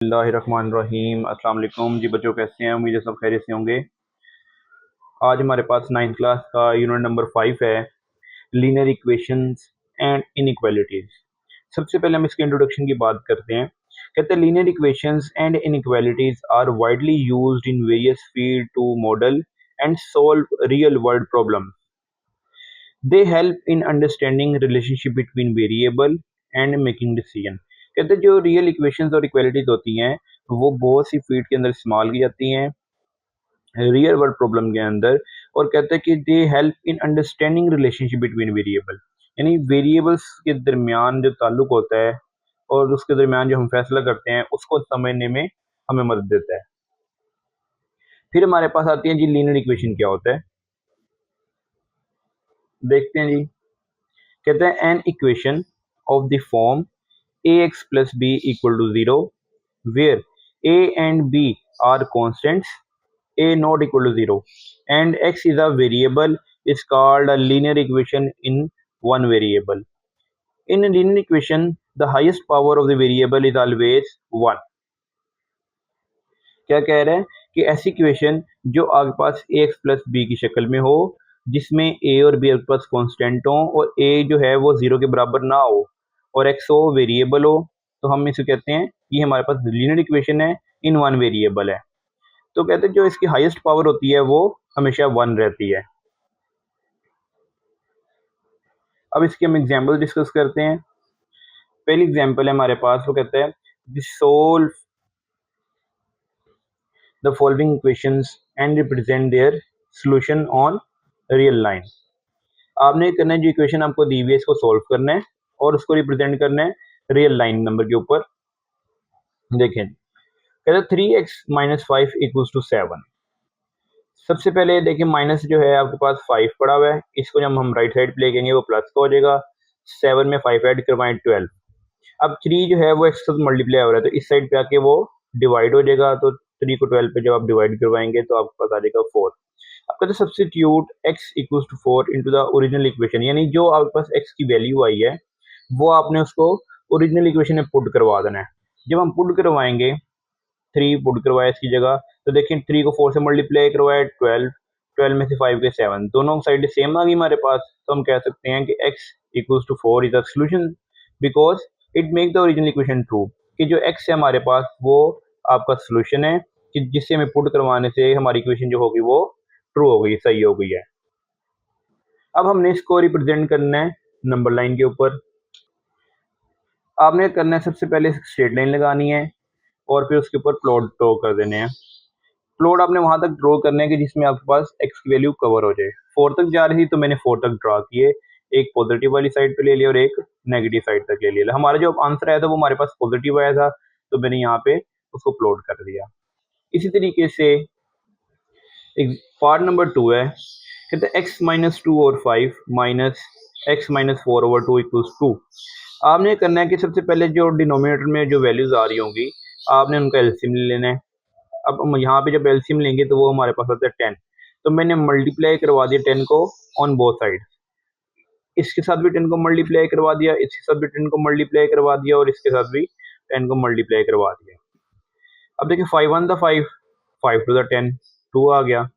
बिस्मिल्लाहिर्रहमानिर्रहीम। अस्सलाम वालेकुम जी बच्चों, कैसे हैं? उम्मीद है सब खैरियत से होंगे। आज हमारे पास 9th क्लास का यूनिट नंबर 5 है, लीनियर इक्वेशंस एंड इनइक्वालिटीज। सबसे पहले हम इसके इंट्रोडक्शन की बात करते हैं। कहते हैं linear equations and inequalities are widely used in various field to model and solve real world problem. They help in understanding relationship between variable and making decision. कहते हैं जो रियल इक्वेशंस और इक्वालिटीज होती हैं वो बहुत सी फील्ड के अंदर इस्तेमाल की जाती हैं रियल वर्ल्ड प्रॉब्लम के अंदर। और कहते हैं कि दे help in understanding relationship between variable, यानी वेरिएबल्स के दरमियान जो ताल्लुक होता है और उसके दरमियान जो हम फैसला करते हैं उसको समझने में हमें मदद देता है। फिर हमारे पास आती है जी लीनियर इक्वेशन क्या होता है, देखते हैं जी। कहते हैं an equation of the form ax plus b equal to 0 where a and b are constants, a not equal to 0 and x is a variable is called a linear equation in one variable. In a linear equation the highest power of the variable is always 1. क्या कह रहे हैं कि ऐसी equation जो आपके पास ax plus B की शक्ल में हो, जिसमें a और b आपके पास कांस्टेंट हो और a जो है वो 0 के बराबर ना हो और x हो वेरिएबल हो, तो हम इसे कहते हैं ये हमारे पास लीनियर इक्वेशन है, इन वन वेरिएबल है। तो कहते हैं जो इसकी हाईएस्ट पावर होती है वो हमेशा 1 रहती है। अब इसके हम एग्जाम्पल डिस्कस करते हैं। पहली एग्जाम्पल है हमारे पास, वो कहते हैं solve the following equations and represent their solution on real line। आपने करना है जो इक्वेशन आपको दी हुई है इसको सॉल्व करना है और उसको रिप्रेजेंट करना है रियल लाइन नंबर के ऊपर। देखें, कहते 3x माइनस 5 इक्वल्स टू 7। सबसे पहले देखिए माइनस जो है आपके पास 5 पड़ा हुआ है, इसको जब हम राइट साइड पे लेंगे वो प्लस का हो जाएगा। 7 में 5 ऐड करवाएं 12। अब 3 जो है वो x से मल्टीप्लाई हो रहा है तो इस साइड पे आके वो डिवाइड हो जाएगा, तो 3 को 12 पे जब आप डिवाइड करवाएंगे तो आपके पास आ जाएगा 4। अब कहते हैं substitute x equals to 4 into the original equation, यानी जो आपके पास x की वैल्यू आई है वो आपने उसको ओरिजिनल इक्वेशन में पुट करवा देना है। जब हम पुट करवाएंगे 3 पुट करवाया इसकी जगह, तो देखिए 3 को 4 से मल्टीप्लाई करवाया 12, 12 में से 5 के 7, दोनों साइड सेम आ गई हमारे पास। तो हम कह सकते हैं कि x equals to 4 is the solution because it make the original equation true, कि जो x है हमारे पास वो आपका सॉल्यूशन है, कि जिससे हमें पुट करवाने से हमारी इक्वेशन जो होगी वो ट्रू हो गई, सही हो गई है। अब हमने इसको रिप्रेजेंट करना है नंबर लाइन के ऊपर। आपने करना है सबसे पहले स्ट्रेट लाइन लगानी है और फिर उसके ऊपर प्लॉट ड्रॉ कर देने हैं। प्लॉट आपने वहां तक ड्रॉ करना है कि जिसमें आपके पास x की वैल्यू कवर हो जाए। 4 तक जा रही थी तो मैंने 4 तक ड्रा किए, एक पॉजिटिव वाली साइड पे ले लिया और एक नेगेटिव साइड तक ले लिया। हमारा जो आंसर आया था वो हमारे पास पॉजिटिव आया था, तो मैंने यहाँ पे उसको प्लॉट कर दिया। इसी तरीके से एक पार्ट नंबर 2 है, कहते हैं x माइनस 2 और 5 minus x minus 4 over 2 equals 2। आपने करना है कि सबसे पहले जो डिनोमिनेटर में जो वैल्यूज आ रही होंगी आपने उनका एलसीएम ले लेना है। अब हम यहाँ पे जब एलसीएम लेंगे तो वो हमारे पास आता है 10, तो मैंने मल्टीप्लाई करवा दिया 10 को ऑन बोथ साइड। इसके साथ भी 10 को मल्टीप्लाई करवा दिया, इसके साथ भी 10 को मल्टीप्लाई करवा दिया और इसके साथ भी 10 को मल्टीप्लाई करवा दिया। अब देखिए 5 1 द 5, 5 टू द 10, 2 आ गया,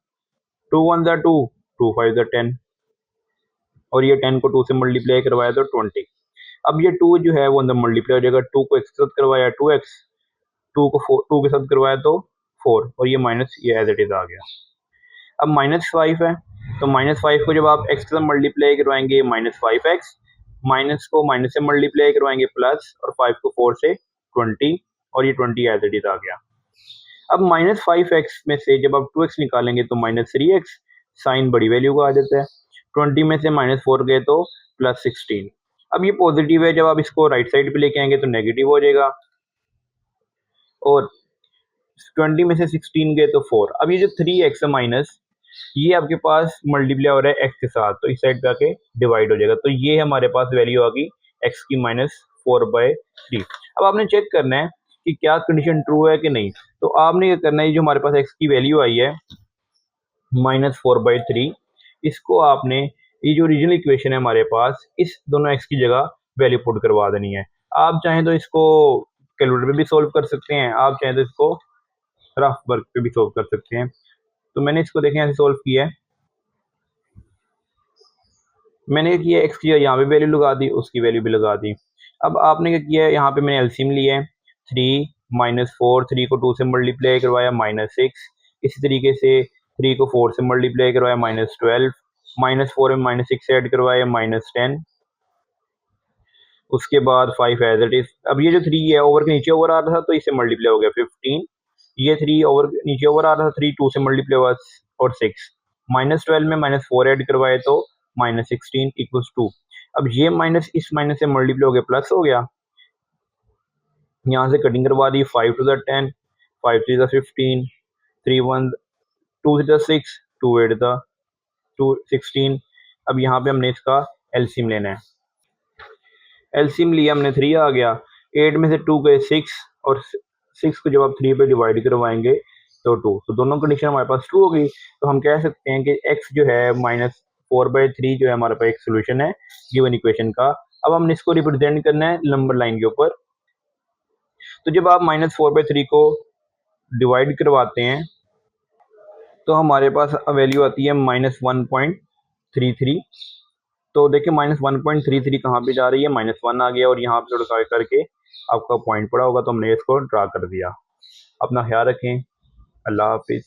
2 1 द 2, 2 5 द 10 और ये 10 को 2 से मल्टीप्लाई करवाया तो 20। अब ये 2 जो है वो अंदर मल्टीप्लाई हो जाएगा, 2 को x के साथ करवाया 2x, 2 को 2 के साथ करवाया तो 4 और ये माइनस ये एज इट इज आ गया। अब माइनस 5 है तो माइनस 5 को जब आप x के साथ मल्टीप्लाई करवाएंगे माइनस 5x, माइनस को माइनस से मल्टीप्लाई करवाएंगे प्लस और 5 को 4 से 20 और ये 20 एज इट इज आ गया। अब माइनस 5x में से जब आप 2x निकालेंगे तो माइनस 3x, साइन बड़ी वैल्यू का आ जाता है। 20 में से माइनस 4 गए तो प्लस 16। अब ये पॉजिटिव है, जब आप इसको राइट साइड पे लेके आएंगे तो नेगेटिव हो जाएगा और 20 में से 16 गए तो 4। अब ये जो 3x है माइनस, ये आपके पास मल्टीप्लाई हो रहा है x के साथ, तो इस साइड पे आके डिवाइड हो जाएगा, तो ये हमारे पास वैल्यू आ गई x की माइनस 4/3। अब आपने चेक करना है कि क्या कंडीशन ट्रू है कि नहीं, तो आपने ये करना है जो हमारे पास x की वैल्यू आई है माइनस 4/3, इसको आपने ये जो ओरिजिनल इक्वेशन है हमारे पास इस दोनों x की जगह वैल्यू पुट करवा देनी है। आप चाहें तो इसको कैलकुलेटर पे भी सोल्व कर सकते हैं, आप चाहें तो इसको रफ वर्क पे भी सोल्व कर सकते हैं। तो मैंने इसको देखें ऐसे सोल्व किया है। मैंने क्या किया, एक्स की यहाँ पे वैल्यू लगा दी, उसकी वैल्यू भी लगा दी। अब आपने क्या किया है, यहाँ पे मैंने एलसीएम लिया है, 3 माइनस 4, 3 को 2 से मल्टीप्लाई करवाया -6। इसी तरीके से 3 को 4 से मल्टीप्लाई करवाया -12, -4 में -6 ऐड करवाया -10। उसके बाद 5 एज इट इज। अब ये जो 3 है ओवर के नीचे ओवर आ रहा था तो इससे मल्टीप्लाई हो गया 15। ये 3 ओवर नीचे ओवर आ रहा था, 3 2 से मल्टीप्लाई हुआ और 6। -12 में -4 ऐड करवाए तो -16 इक्वल्स 2। अब ये माइनस इस माइनस से मल्टीप्लाई हो गया प्लस हो गया, यहाँ से कटिंग करवा दी, 5 two the 10, 5 three the 15, 3 1 2 three the 6, 2 8 the 2 16। अब यहाँ पे हमने इसका एलसीएम लेना है। एलसीएम लिया हमने, 3 आ गया, 8 में से 2 गए 6 और 6 को जब आप 3 पे डिवाइड करवाएंगे तो 2, तो दोनों कंडीशन हमारे पास ट्रू होगी। तो हम कह सकते हैं कि x जो है -4/3 जो है हमारे पास एक सोल्यूशन है गिवन इक्वेशन का। अब हमने इसको रिप्रेजेंट करना है नंबर लाइन के ऊपर। तो जब आप -4/3 को डिवाइड करवाते हैं तो हमारे पास वैल्यू आती है -1.33। तो देखिए -1.33 कहाँ पे जा रही है, -1 आ गया और यहाँ पे थोड़ा सा करके आपका पॉइंट पड़ा होगा, तो हमने इसको ड्रा कर दिया। अपना ख्याल रखें। अल्लाह हाफिज़।